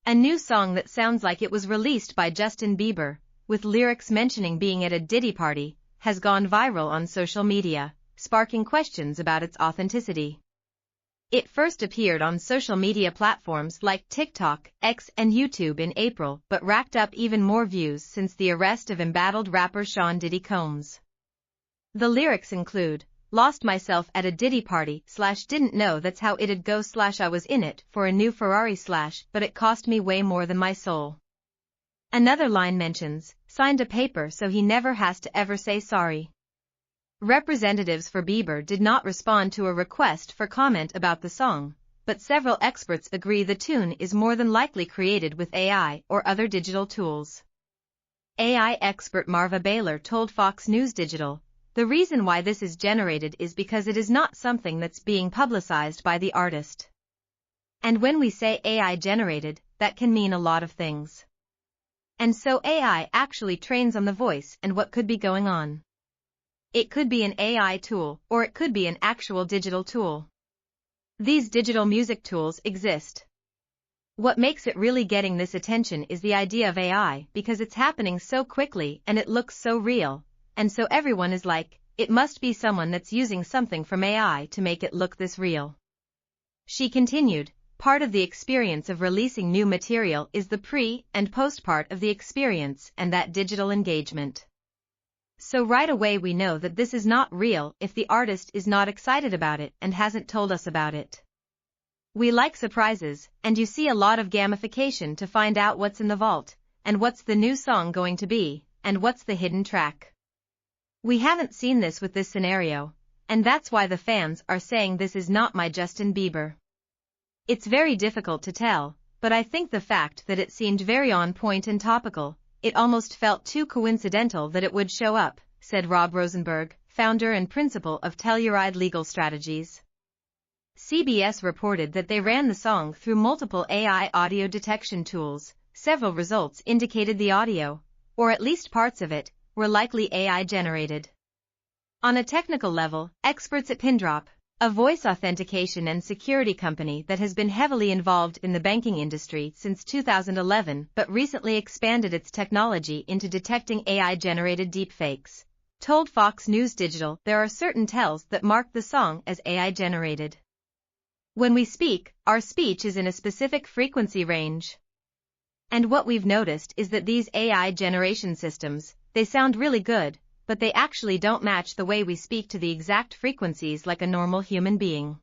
A new song that sounds like it was released by Justin Bieber, with lyrics mentioning being at a Diddy party, has gone viral on social media, sparking questions about its authenticity. It first appeared on social media platforms like TikTok, X, and YouTube in April, but racked up even more views since the arrest of embattled rapper Diddy Combs. The lyrics include, "Lost myself at a Diddy party / didn't know that's how it'd go / I was in it for a new Ferrari / but it cost me way more than my soul." Another line mentions, "Signed a paper so he never has to ever say sorry." Representatives for Bieber did not respond to a request for comment about the song, but several experts agree the tune is more than likely created with AI or other digital tools. AI expert Marva Baylor told Fox News Digital, "The reason why this is generated is because it is not something that's being publicized by the artist. And when we say AI generated, that can mean a lot of things. And so AI actually trains on the voice and what could be going on. It could be an AI tool, or it could be an actual digital tool. These digital music tools exist. What makes it really getting this attention is the idea of AI, because it's happening so quickly and it looks so real, and so everyone is like, it must be someone that's using something from AI to make it look this real." She continued, "Part of the experience of releasing new material is the pre- and post part of the experience and that digital engagement. So right away we know that this is not real if the artist is not excited about it and hasn't told us about it. We like surprises, and you see a lot of gamification to find out what's in the vault, and what's the new song going to be, and what's the hidden track. We haven't seen this with this scenario, and that's why the fans are saying this is not my Justin Bieber. It's very difficult to tell, but I think the fact that it seemed very on point and topical, it almost felt too coincidental that it would show up," said Rob Rosenberg, founder and principal of Telluride Legal Strategies. CBS reported that they ran the song through multiple AI audio detection tools. Several results indicated the audio, or at least parts of it, were likely AI generated. On a technical level, experts at Pindrop, a voice authentication and security company that has been heavily involved in the banking industry since 2011 but recently expanded its technology into detecting AI-generated deepfakes, told Fox News Digital there are certain tells that mark the song as AI-generated. "When we speak, our speech is in a specific frequency range. And what we've noticed is that these AI generation systems, they sound really good, but they actually don't match the way we speak to the exact frequencies like a normal human being.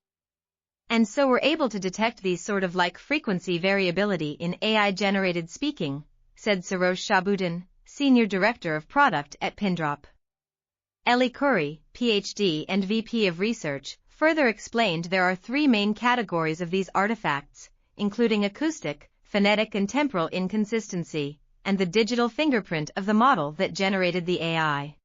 And so we're able to detect these sort of like frequency variability in AI-generated speaking," said Sarosh Shabuddin, Senior Director of Product at Pindrop. Ellie Curry, PhD and VP of Research, further explained there are three main categories of these artifacts, including acoustic, phonetic and temporal inconsistency, and the digital fingerprint of the model that generated the AI.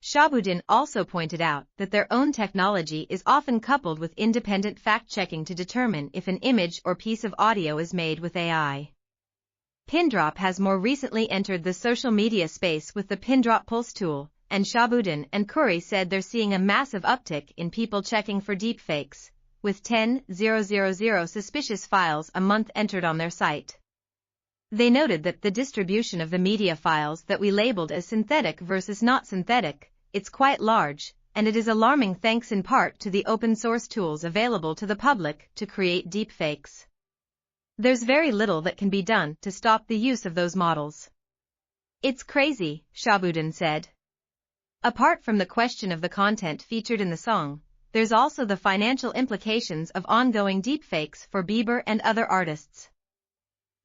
Shabuddin also pointed out that their own technology is often coupled with independent fact-checking to determine if an image or piece of audio is made with AI. Pindrop has more recently entered the social media space with the Pindrop Pulse tool, and Shabuddin and Curry said they're seeing a massive uptick in people checking for deepfakes, with 10,000 suspicious files a month entered on their site. They noted that the distribution of the media files that we labeled as synthetic versus not synthetic, it's quite large, and it is alarming thanks in part to the open-source tools available to the public to create deepfakes. There's very little that can be done to stop the use of those models. It's crazy, Shabuddin said. Apart from the question of the content featured in the song, there's also the financial implications of ongoing deepfakes for Bieber and other artists.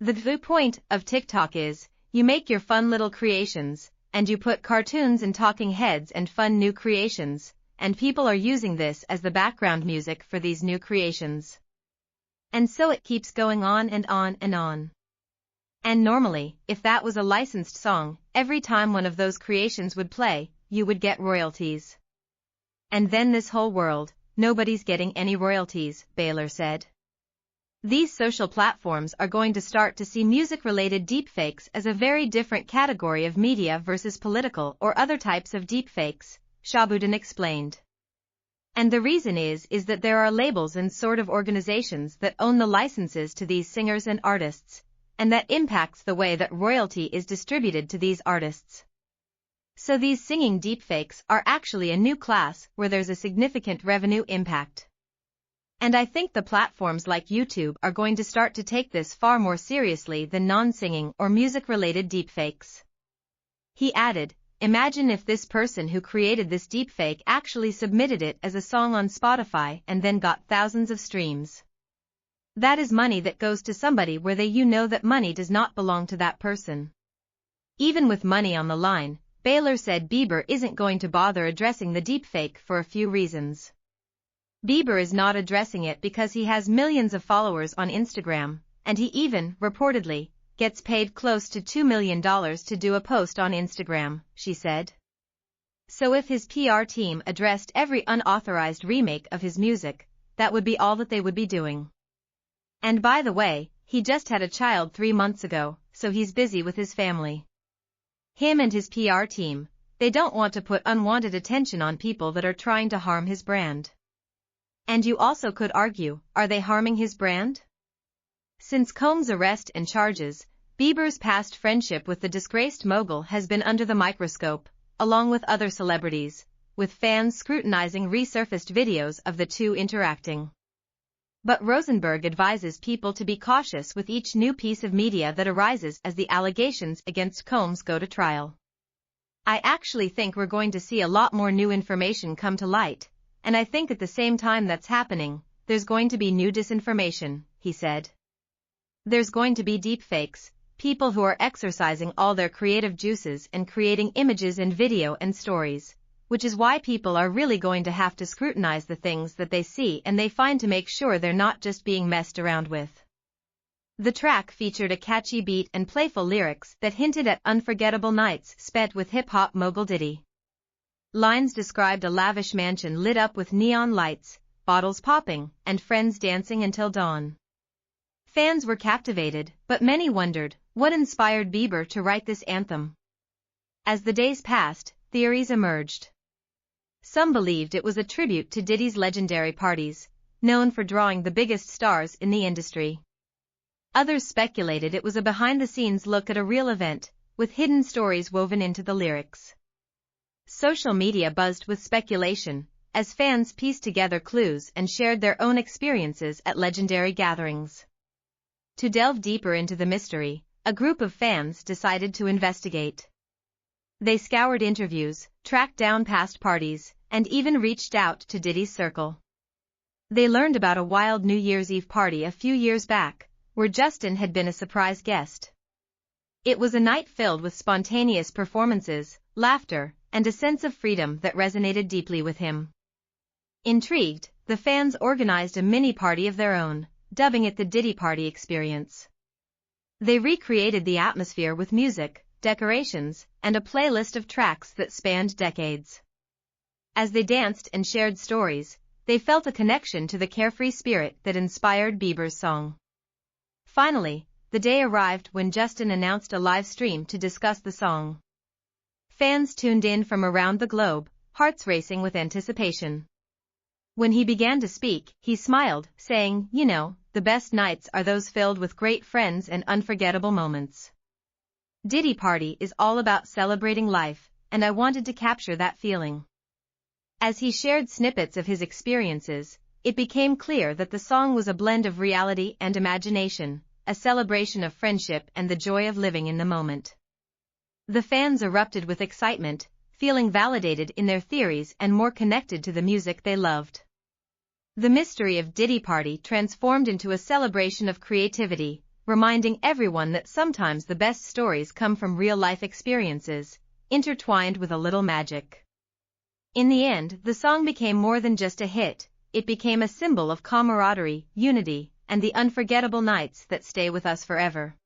The point of TikTok is, you make your fun little creations, and you put cartoons and talking heads and fun new creations, and people are using this as the background music for these new creations. And so it keeps going on and on and on. And normally, if that was a licensed song, every time one of those creations would play, you would get royalties. And then this whole world, nobody's getting any royalties, Baylor said. These social platforms are going to start to see music-related deepfakes as a very different category of media versus political or other types of deepfakes, Shabuddin explained. And the reason is that there are labels and sort of organizations that own the licenses to these singers and artists, and that impacts the way that royalty is distributed to these artists. So these singing deepfakes are actually a new class where there's a significant revenue impact. And I think the platforms like YouTube are going to start to take this far more seriously than non-singing or music-related deepfakes. He added, "Imagine if this person who created this deepfake actually submitted it as a song on Spotify and then got thousands of streams. That is money that goes to somebody where you know that money does not belong to that person." Even with money on the line, Baylor said Bieber isn't going to bother addressing the deepfake for a few reasons. Bieber is not addressing it because he has millions of followers on Instagram, and he even, reportedly, gets paid close to $2 million to do a post on Instagram, she said. So if his PR team addressed every unauthorized remake of his music, that would be all that they would be doing. And by the way, he just had a child 3 months ago, so he's busy with his family. Him and his PR team, they don't want to put unwanted attention on people that are trying to harm his brand. And you also could argue, are they harming his brand? Since Combs' arrest and charges, Bieber's past friendship with the disgraced mogul has been under the microscope, along with other celebrities, with fans scrutinizing resurfaced videos of the two interacting. But Rosenberg advises people to be cautious with each new piece of media that arises as the allegations against Combs go to trial. "I actually think we're going to see a lot more new information come to light, and I think at the same time that's happening, there's going to be new disinformation," he said. "There's going to be deepfakes, people who are exercising all their creative juices and creating images and video and stories, which is why people are really going to have to scrutinize the things that they see and they find to make sure they're not just being messed around with." The track featured a catchy beat and playful lyrics that hinted at unforgettable nights spent with hip-hop mogul Diddy. Lines described a lavish mansion lit up with neon lights, bottles popping, and friends dancing until dawn. Fans were captivated, but many wondered, what inspired Bieber to write this anthem? As the days passed, theories emerged. Some believed it was a tribute to Diddy's legendary parties, known for drawing the biggest stars in the industry. Others speculated it was a behind-the-scenes look at a real event, with hidden stories woven into the lyrics. Social media buzzed with speculation, as fans pieced together clues and shared their own experiences at legendary gatherings. To delve deeper into the mystery, a group of fans decided to investigate. They scoured interviews, tracked down past parties, and even reached out to Diddy's circle. They learned about a wild New Year's Eve party a few years back, where Justin had been a surprise guest. It was a night filled with spontaneous performances, laughter, and a sense of freedom that resonated deeply with him. Intrigued, the fans organized a mini-party of their own, dubbing it the Diddy Party Experience. They recreated the atmosphere with music, decorations, and a playlist of tracks that spanned decades. As they danced and shared stories, they felt a connection to the carefree spirit that inspired Bieber's song. Finally, the day arrived when Justin announced a live stream to discuss the song. Fans tuned in from around the globe, hearts racing with anticipation. When he began to speak, he smiled, saying, "You know, the best nights are those filled with great friends and unforgettable moments. Diddy Party is all about celebrating life, and I wanted to capture that feeling." As he shared snippets of his experiences, it became clear that the song was a blend of reality and imagination, a celebration of friendship and the joy of living in the moment. The fans erupted with excitement, feeling validated in their theories and more connected to the music they loved. The mystery of Diddy Party transformed into a celebration of creativity, reminding everyone that sometimes the best stories come from real-life experiences, intertwined with a little magic. In the end, the song became more than just a hit, it became a symbol of camaraderie, unity, and the unforgettable nights that stay with us forever.